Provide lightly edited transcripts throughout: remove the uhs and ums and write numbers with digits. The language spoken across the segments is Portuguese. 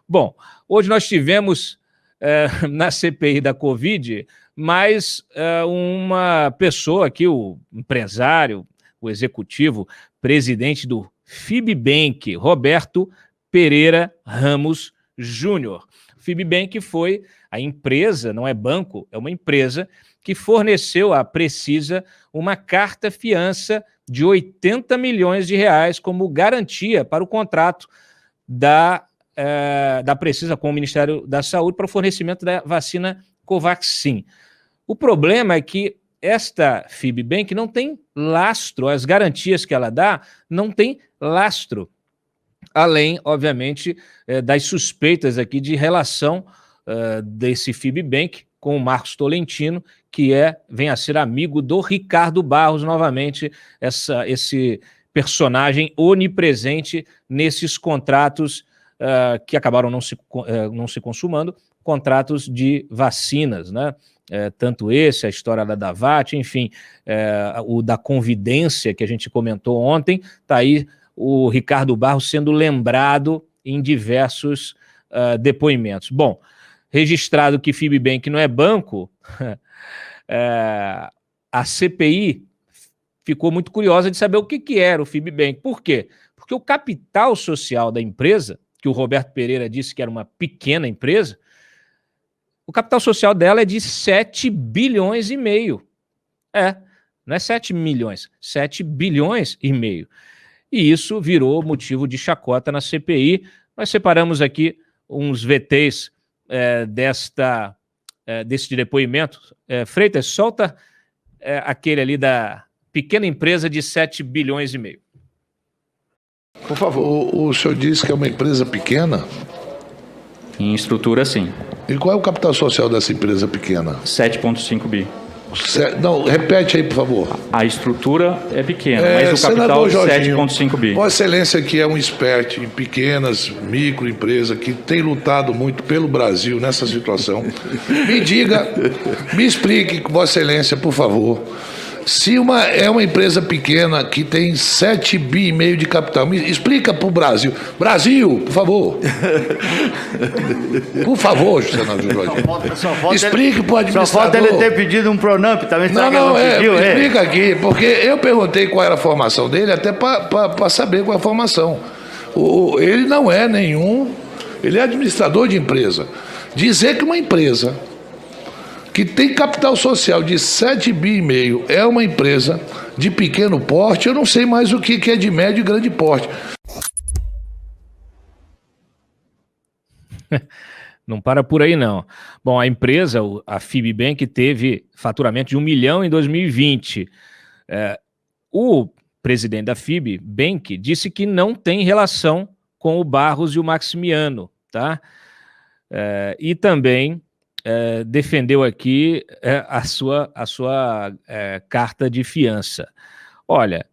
Bom, hoje nós tivemos na CPI da Covid mais uma pessoa aqui, o empresário, o executivo, presidente do Fibbank, Roberto Pereira Ramos Júnior. Fibbank foi a empresa, não é banco, é uma empresa que forneceu à Precisa uma carta-fiança de 80 milhões de reais como garantia para o contrato da Precisa com o Ministério da Saúde para o fornecimento da vacina Covaxin. O problema é que esta Fibbank não tem lastro, as garantias que ela dá não tem lastro, além, obviamente, das suspeitas aqui de relação desse Fibbank com o Marcos Tolentino, que vem a ser amigo do Ricardo Barros, novamente, esse personagem onipresente nesses contratos que acabaram não se consumando, contratos de vacinas, né? Tanto esse, a história da Davat, enfim, o da Convidência, que a gente comentou ontem, está aí o Ricardo Barros sendo lembrado em diversos depoimentos. Bom, registrado que Fibbank não é banco, a CPI ficou muito curiosa de saber o que era o Fibbank. Por quê? Porque o capital social da empresa, que o Roberto Pereira disse que era uma pequena empresa, o capital social dela é de 7 bilhões e meio. Não é 7 milhões, 7 bilhões e meio. E isso virou motivo de chacota na CPI. Nós separamos aqui uns VTs desse depoimento. Freitas, solta aquele ali da pequena empresa de 7 bilhões e meio. Por favor. O senhor disse que é uma empresa pequena? Em estrutura, sim. E qual é o capital social dessa empresa pequena? 7,5 bi. Não, repete aí, por favor. A estrutura é pequena, mas o capital é 7,5 bi. Vossa Excelência, que é um expert em pequenas, microempresas, que tem lutado muito pelo Brasil nessa situação, me diga, me explique, Vossa Excelência, por favor, se é uma empresa pequena que tem 7 bi e meio de capital, me explica para o Brasil. Brasil, por favor. Por favor, senador Jorge. Explique para o administrador. Só falta ele ter pedido um Pronamp também. Explica aqui, porque eu perguntei qual era a formação dele, até para saber qual é a formação. Ele não é nenhum, ele é administrador de empresa. Dizer que uma empresa que tem capital social de 7 bi e meio é uma empresa de pequeno porte, eu não sei mais o que é de médio e grande porte. Não para por aí, não. Bom, a empresa, a Fibbank, teve faturamento de 1 milhão em 2020. O presidente da Fibbank disse que não tem relação com o Barros e o Maximiano, tá? E também defendeu aqui a sua carta de fiança. Olha,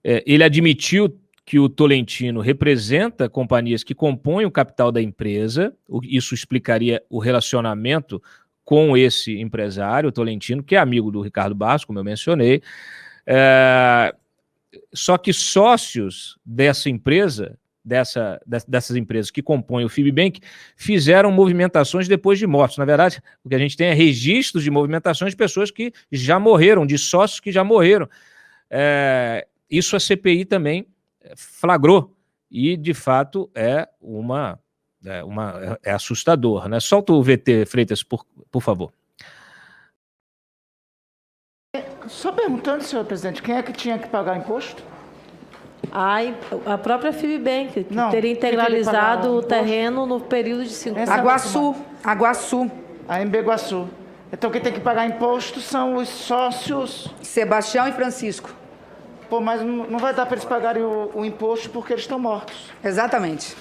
ele admitiu que o Tolentino representa companhias que compõem o capital da empresa, isso explicaria o relacionamento com esse empresário, o Tolentino, que é amigo do Ricardo Barros, como eu mencionei, só que sócios dessa empresa, dessas empresas que compõem o Fibbank, fizeram movimentações depois de mortos. Na verdade, o que a gente tem é registros de movimentações de pessoas que já morreram, de sócios que já morreram. Isso a CPI também flagrou, e de fato é assustador, né? Solta o VT, Freitas, por favor. Só perguntando, senhor presidente, quem é que tinha que pagar imposto? A própria Fibbank, que teria integralizado o terreno no período de 5 anos. Aguaçu. A Embeguaçu. Então quem tem que pagar imposto são os sócios... Sebastião e Francisco. Pô, mas não vai dar para eles pagarem o imposto porque eles estão mortos. Exatamente.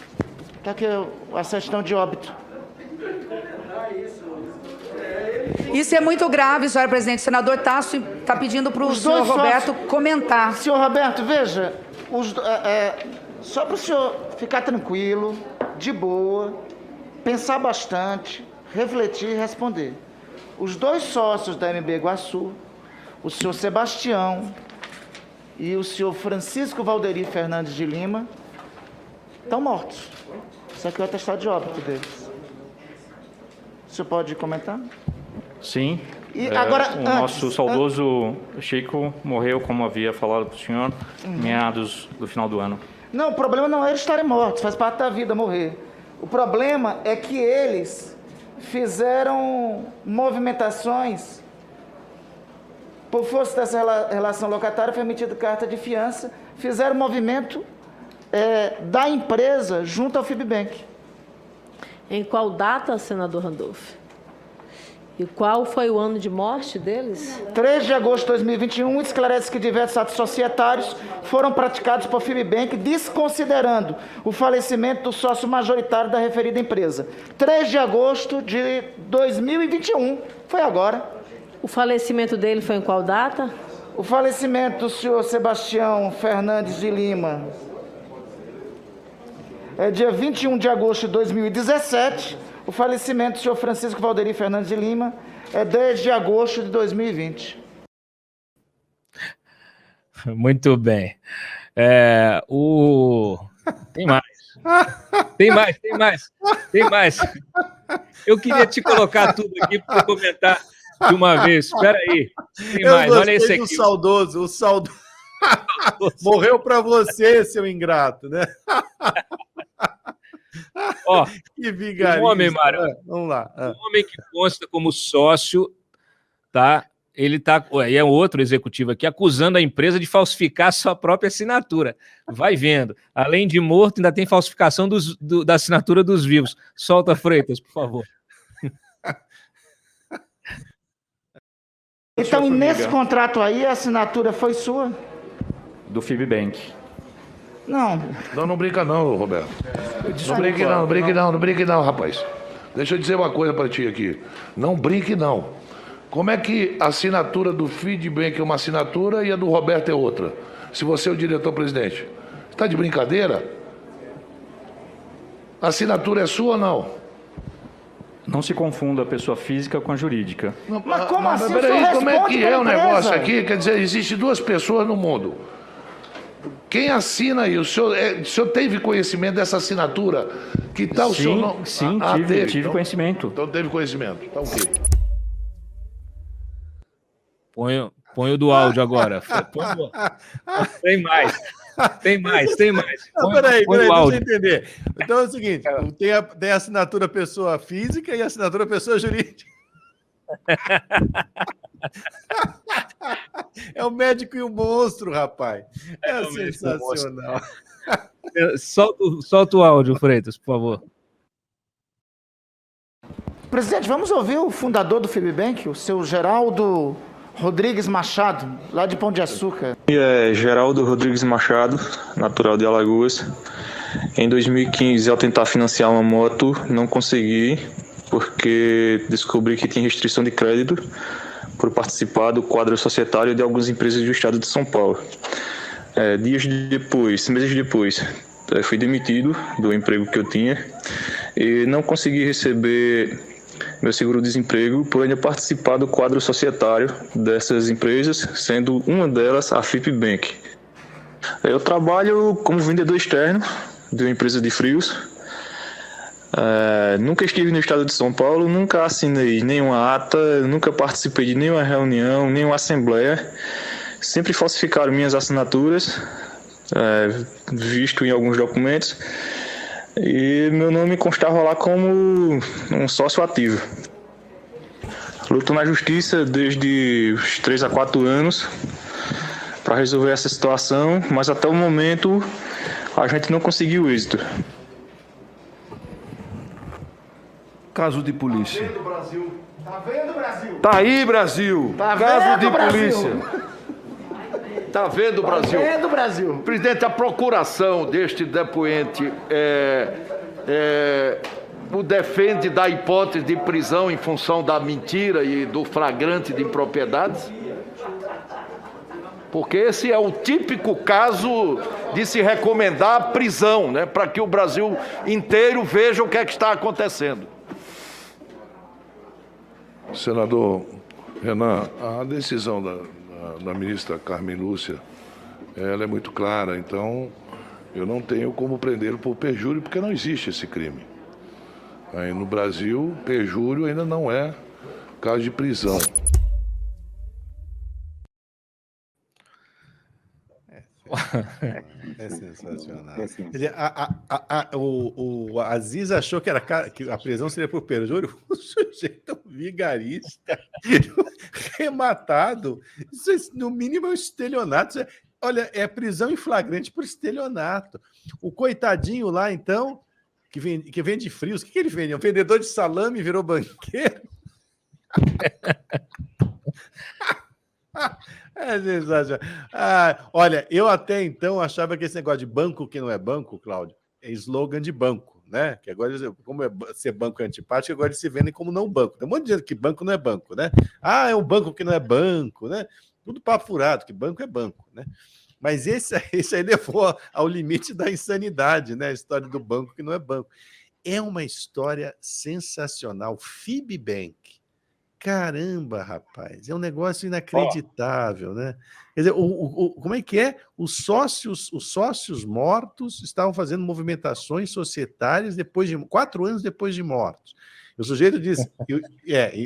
Está aqui a certidão de óbito. Isso é muito grave, senhora presidente. O senador Tasso está pedindo para o senhor Roberto comentar. Senhor Roberto, veja, só para o senhor ficar tranquilo, de boa, pensar bastante, refletir e responder. Os dois sócios da MB Iguaçu, o senhor Sebastião e o senhor Francisco Valderi Fernandes de Lima, estão mortos. Isso aqui é o atestado de óbito deles. O senhor pode comentar? Sim. E agora, o nosso saudoso Chico morreu, como havia falado para o senhor, meados do final do ano. Não, o problema não é eles estarem mortos, faz parte da vida morrer. O problema é que eles fizeram movimentações. Por força dessa relação locatária, foi emitida carta de fiança, fizeram movimento da empresa junto ao FIBBank. Em qual data, senador Randolph? E qual foi o ano de morte deles? 3 de agosto de 2021, esclarece que diversos atos societários foram praticados por FIBBank, desconsiderando o falecimento do sócio majoritário da referida empresa. 3 de agosto de 2021, foi agora. O falecimento dele foi em qual data? O falecimento do senhor Sebastião Fernandes de Lima é dia 21 de agosto de 2017. O falecimento do senhor Francisco Valderi Fernandes de Lima é 10 de agosto de 2020. Muito bem. Tem mais. Tem mais. Eu queria te colocar tudo aqui para comentar de uma vez. Espera aí. Tem mais. Olha esse aqui. O saudoso. Morreu para você, seu ingrato, né? Ó, que vigarista. Um homem, Mário, vamos lá. Um homem que consta como sócio, tá? Ele tá, e é outro executivo aqui, acusando a empresa de falsificar sua própria assinatura. Vai vendo. Além de morto, ainda tem falsificação da assinatura dos vivos. Solta, Freitas, por favor. Então, nesse contrato aí, a assinatura foi sua? Do FIBBank. Não brinca não, Roberto. Não brinque não, rapaz. Deixa eu dizer uma coisa para ti aqui. Não brinque não. Como é que a assinatura do FIBBank é uma assinatura e a do Roberto é outra? Se você é o diretor-presidente. Está de brincadeira? A assinatura é sua ou não? Não se confunda a pessoa física com a jurídica. Mas como assim? Peraí, como é que é o negócio aqui? Quer dizer, existem duas pessoas no mundo. Quem assina aí? O senhor teve conhecimento dessa assinatura? Que tal o seu nome? Sim, tive conhecimento. Então teve conhecimento. Tá ok. Põe o do áudio agora. Tem mais. Peraí, deixa eu entender. Então é o seguinte, tem a assinatura pessoa física e a assinatura pessoa jurídica. É o médico e o monstro, rapaz. É sensacional. Solta o áudio, Freitas, por favor. Presidente, vamos ouvir o fundador do FIBBank, o seu Geraldo Rodrigues Machado, lá de Pão de Açúcar. Geraldo Rodrigues Machado, natural de Alagoas. Em 2015, ao tentar financiar uma moto, não consegui, porque descobri que tinha restrição de crédito por participar do quadro societário de algumas empresas do estado de São Paulo. Meses depois, fui demitido do emprego que eu tinha e não consegui receber meu seguro-desemprego por ainda participar do quadro societário dessas empresas, sendo uma delas a FIBBank. Eu trabalho como vendedor externo de uma empresa de frios. Nunca estive no estado de São Paulo, nunca assinei nenhuma ata, nunca participei de nenhuma reunião, nenhuma assembleia. Sempre falsificaram minhas assinaturas, visto em alguns documentos, e meu nome constava lá como um sócio ativo. Luto na justiça desde os 3 a 4 anos para resolver essa situação, mas até o momento a gente não conseguiu êxito. Caso de polícia. Tá vendo, Brasil? Tá aí, Brasil. Tá Caso vendo, de Brasil? polícia. Tá vendo, Brasil? Tá vendo, Brasil? Presidente, a procuração deste depoente o defende da hipótese de prisão em função da mentira e do flagrante de impropriedades? Porque esse é o típico caso de se recomendar a prisão, né, para que o Brasil inteiro veja o que é que está acontecendo. Senador Renan, a decisão da ministra Carmen Lúcia, ela é muito clara, então Eu não tenho como prendê-lo por perjúrio, porque não existe esse crime. Aí no Brasil, perjúrio ainda não é caso de prisão. É sensacional. Quer dizer, o Aziz achou que a prisão seria por perjúrio. O sujeito é um vigarista rematado. Isso, no mínimo, é um estelionato. Olha, é prisão em flagrante por estelionato. O coitadinho lá, então, que vende frios, o que ele vende? Um vendedor de salame virou banqueiro? É sensacional. Olha, eu até então achava que esse negócio de banco que não é banco, Cláudio, é slogan de banco, né? Que agora, como ser banco é antipático, agora eles se vendem como não banco. Tem um monte de gente que banco não é banco, né? É um banco que não é banco, né? Tudo papo furado, que banco é banco, né? Mas esse aí levou ao limite da insanidade, né? A história do banco que não é banco. É uma história sensacional. Fibbank. Caramba, rapaz, é um negócio inacreditável, né? Quer dizer, como é que é? Os sócios mortos estavam fazendo movimentações societárias 4 anos depois de mortos. O sujeito diz,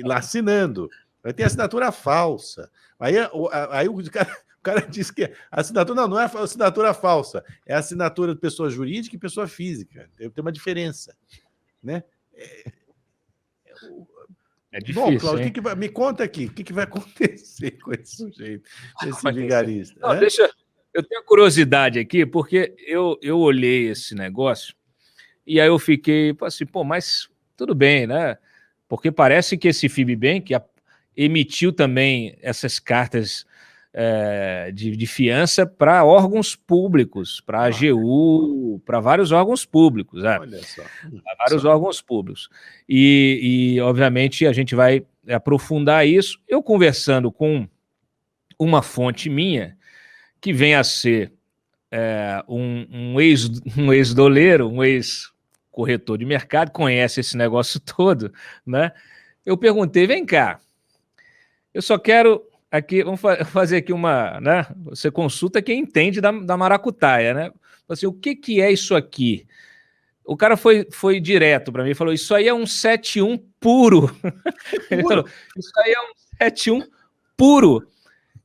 lá assinando, vai ter assinatura falsa. Aí o cara diz que a assinatura não é assinatura falsa, é assinatura de pessoa jurídica e pessoa física. Tem uma diferença, né? É difícil. Bom, Cláudio, me conta aqui, o que vai acontecer com esse sujeito, esse vigarista? Não, eu tenho curiosidade aqui, porque eu olhei esse negócio e aí eu fiquei assim, mas tudo bem, né? Porque parece que esse Fibbank emitiu também essas cartas de fiança para órgãos públicos, para a AGU, para vários órgãos públicos. Olha só. Para vários órgãos públicos. E, obviamente, a gente vai aprofundar isso. Eu conversando com uma fonte minha, que vem a ser um ex-doleiro, um ex-corretor de mercado, conhece esse negócio todo, né? Eu perguntei, vem cá, eu só quero... Aqui, vamos fazer aqui uma, né? Você consulta quem entende da maracutaia, né? Assim, o que é isso aqui? O cara foi direto para mim e falou: isso aí é um 71 puro. Ele falou: isso aí é um 71 puro.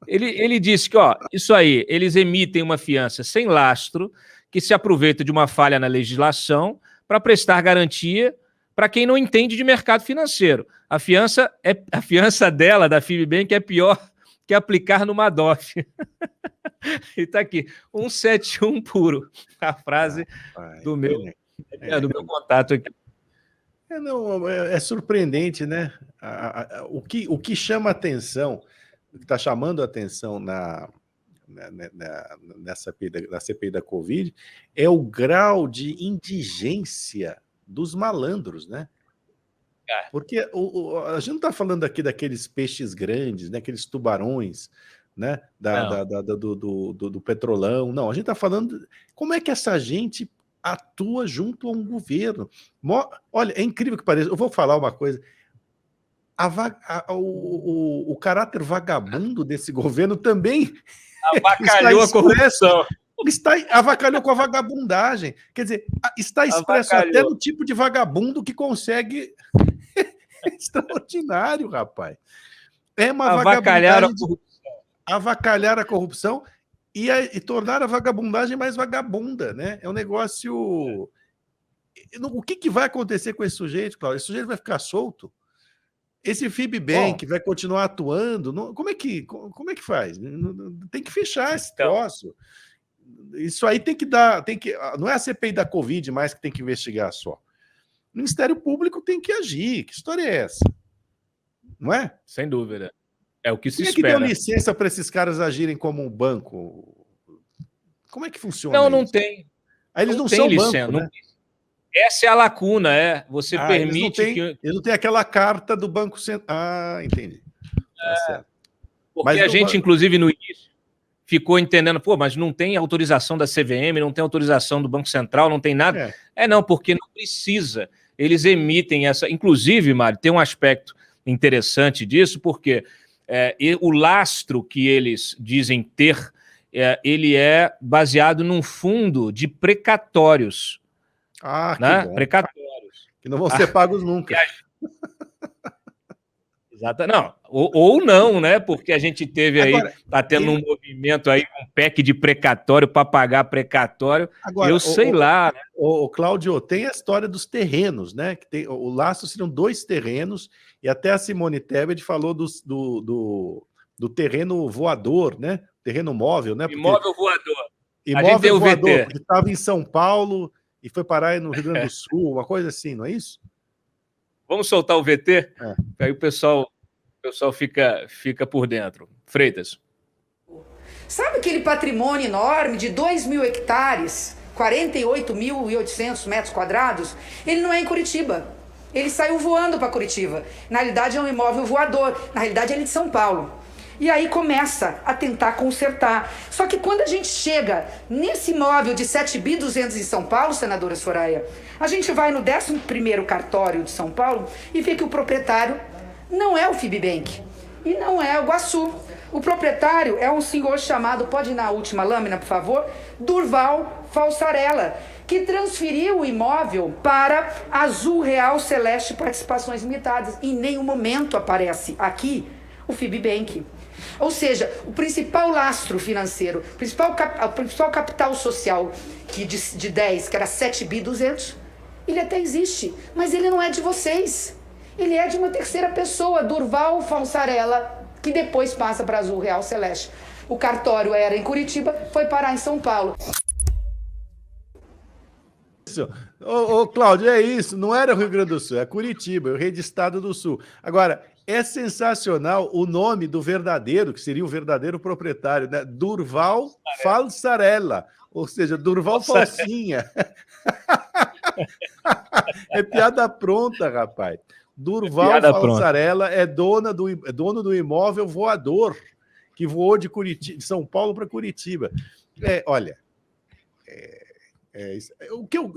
Ele disse que, isso aí, eles emitem uma fiança sem lastro, que se aproveita de uma falha na legislação para prestar garantia para quem não entende de mercado financeiro. A fiança dela, da Fibbank, é pior que aplicar no Madoff. E tá aqui, 171 puro. A frase do meu contato aqui. É surpreendente, né? O que chama atenção, o que está chamando a atenção na CPI da Covid é o grau de indigência dos malandros, né? Porque a gente não está falando aqui daqueles peixes grandes, né? Aqueles tubarões, né? Do petrolão. Não, a gente está falando como é que essa gente atua junto a um governo. Olha, é incrível que pareça. Eu vou falar uma coisa. O caráter vagabundo desse governo também avacalhou a corrupção. Avacalhou com a vagabundagem. Quer dizer, está expresso até no tipo de vagabundo que consegue... Extraordinário, rapaz. É uma vagabundagem. Avacalhar a corrupção e tornar a vagabundagem mais vagabunda, né? É um negócio... O que vai acontecer com esse sujeito, Cláudio? Esse sujeito vai ficar solto? Esse Fibbank vai continuar atuando? Como é que faz? Tem que fechar esse troço. Isso aí tem que dar... não é a CPI da Covid mais que tem que investigar só. O Ministério Público tem que agir. Que história é essa? Não é? Sem dúvida. É o que se espera. Quem é que deu licença para esses caras agirem como um banco? Como é que funciona isso? Não tem. Eles não são banco, né? Essa é a lacuna, Você permite eles não têm aquela carta do Banco Central. Entendi. Tá certo. Porque a gente, inclusive, no início, ficou entendendo, mas não tem autorização da CVM, não tem autorização do Banco Central, não tem nada. Não, porque não precisa. Eles emitem essa... Inclusive, Mário, tem um aspecto interessante disso, porque o lastro que eles dizem ter ele é baseado num fundo de precatórios. Ah, que né? bom. Precatórios. Que não vão ser pagos nunca. Exato. Não, ou não, né? Porque a gente teve aí, está tendo um movimento aí, um PEC de precatório para pagar precatório. Agora, eu sei lá. Né? O Cláudio, tem a história dos terrenos, né? Que tem, o laço seriam 2 terrenos, e até a Simone Tebet falou do terreno voador, né? Terreno móvel, né? Porque Imóvel voador. Imóvel voador, que estava em São Paulo e foi parar no Rio Grande do Sul, uma coisa assim, não é isso? Vamos soltar o VT? Aí o pessoal fica por dentro. Freitas. Sabe aquele patrimônio enorme de 2.000 hectares, 48.800 metros quadrados? Ele não é em Curitiba. Ele saiu voando para Curitiba. Na realidade, é um imóvel voador. Na realidade, ele é de São Paulo. E aí começa a tentar consertar. Só que quando a gente chega nesse imóvel de 7.200 em São Paulo, senadora Soraya, a gente vai no 11º cartório de São Paulo e vê que o proprietário não é o Fibbank e não é o Iguaçu. O proprietário é um senhor chamado, pode ir na última lâmina, por favor, Durval Falsarella, que transferiu o imóvel para Azul Real Celeste Participações Limitadas. Em nenhum momento aparece aqui o Fibbank. Ou seja, o principal lastro financeiro, o principal capital social que de 10, que era 7.200, ele até existe, mas ele não é de vocês. Ele é de uma terceira pessoa, Durval Falsarella, que depois passa para Azul Real Celeste. O cartório era em Curitiba, foi parar em São Paulo. Ô, Cláudio, é isso, não era o Rio Grande do Sul, é Curitiba, é o rei de estado do Sul. Agora, é sensacional o nome do verdadeiro, que seria o verdadeiro proprietário, né? Durval Falsarella, ou seja, Durval Falsinha. É piada pronta, rapaz. Durval Falsarella é dono do imóvel voador, que voou de São Paulo para Curitiba. Olha,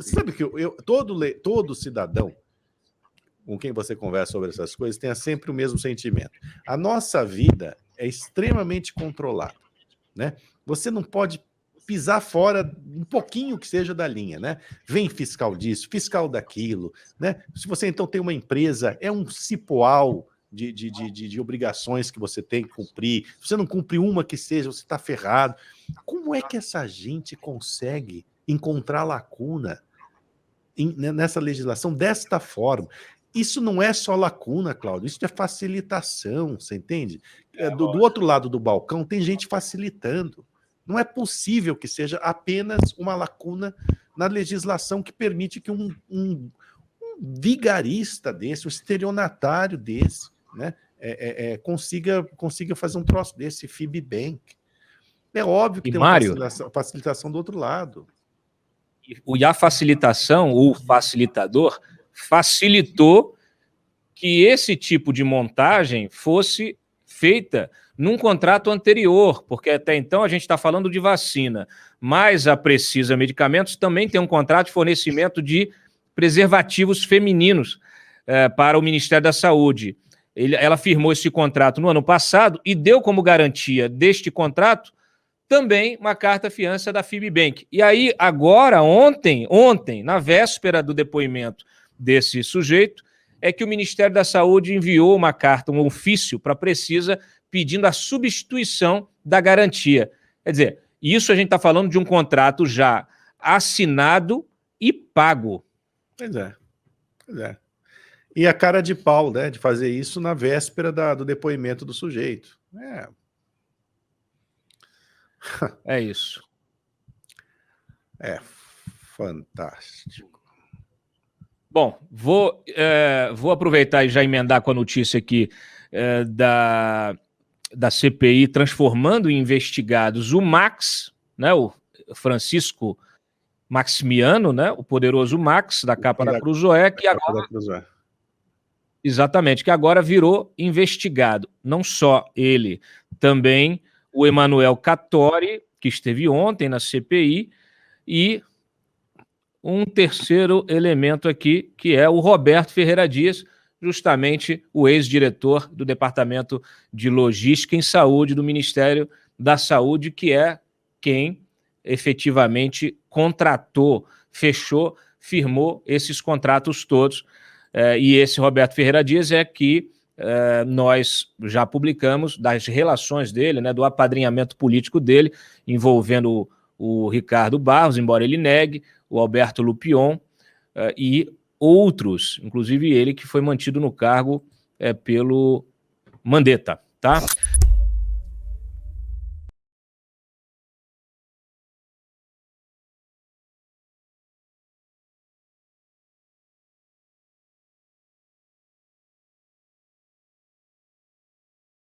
sabe que todo cidadão com quem você conversa sobre essas coisas tenha sempre o mesmo sentimento. A nossa vida é extremamente controlada, né? Você não pode pisar fora um pouquinho que seja da linha, né? Vem fiscal disso, fiscal daquilo, né? Se você então tem uma empresa, é um cipoal de obrigações que você tem que cumprir. Se você não cumpre uma que seja, você está ferrado. Como é que essa gente consegue encontrar lacuna nessa legislação desta forma? Isso não é só lacuna, Cláudio, isso é facilitação, você entende? Do outro lado do balcão tem gente facilitando. Não é possível que seja apenas uma lacuna na legislação que permite que um vigarista desse, um estelionatário desse, né, consiga fazer um troço desse, Fibbank. É óbvio que tem uma facilitação do outro lado. E a facilitação, o facilitador, facilitou que esse tipo de montagem fosse feita num contrato anterior, porque até então a gente está falando de vacina, mas a Precisa Medicamentos também tem um contrato de fornecimento de preservativos femininos para o Ministério da Saúde. Ela firmou esse contrato no ano passado e deu como garantia deste contrato também uma carta-fiança da Fibbank. E aí, agora, ontem, na véspera do depoimento desse sujeito, é que o Ministério da Saúde enviou uma carta, um ofício para a Precisa, pedindo a substituição da garantia. Quer dizer, isso a gente está falando de um contrato já assinado e pago. Pois é. E a cara de pau, né, de fazer isso na véspera do depoimento do sujeito. É isso. É fantástico. Bom, vou aproveitar e já emendar com a notícia aqui da CPI transformando em investigados o Max, né, o Francisco Maximiano, né, o poderoso Max, da capa da Cruzoé, que agora... Exatamente, que agora virou investigado. Não só ele, também o Emanuel Cattori, que esteve ontem na CPI, e um terceiro elemento aqui, que é o Roberto Ferreira Dias, justamente o ex-diretor do Departamento de Logística em Saúde do Ministério da Saúde, que é quem efetivamente contratou, fechou, firmou esses contratos todos. E esse Roberto Ferreira Dias é que nós já publicamos das relações dele, né, do apadrinhamento político dele, envolvendo o Ricardo Barros, embora ele negue, o Alberto Lupion e outros, inclusive ele que foi mantido no cargo pelo Mandetta, tá?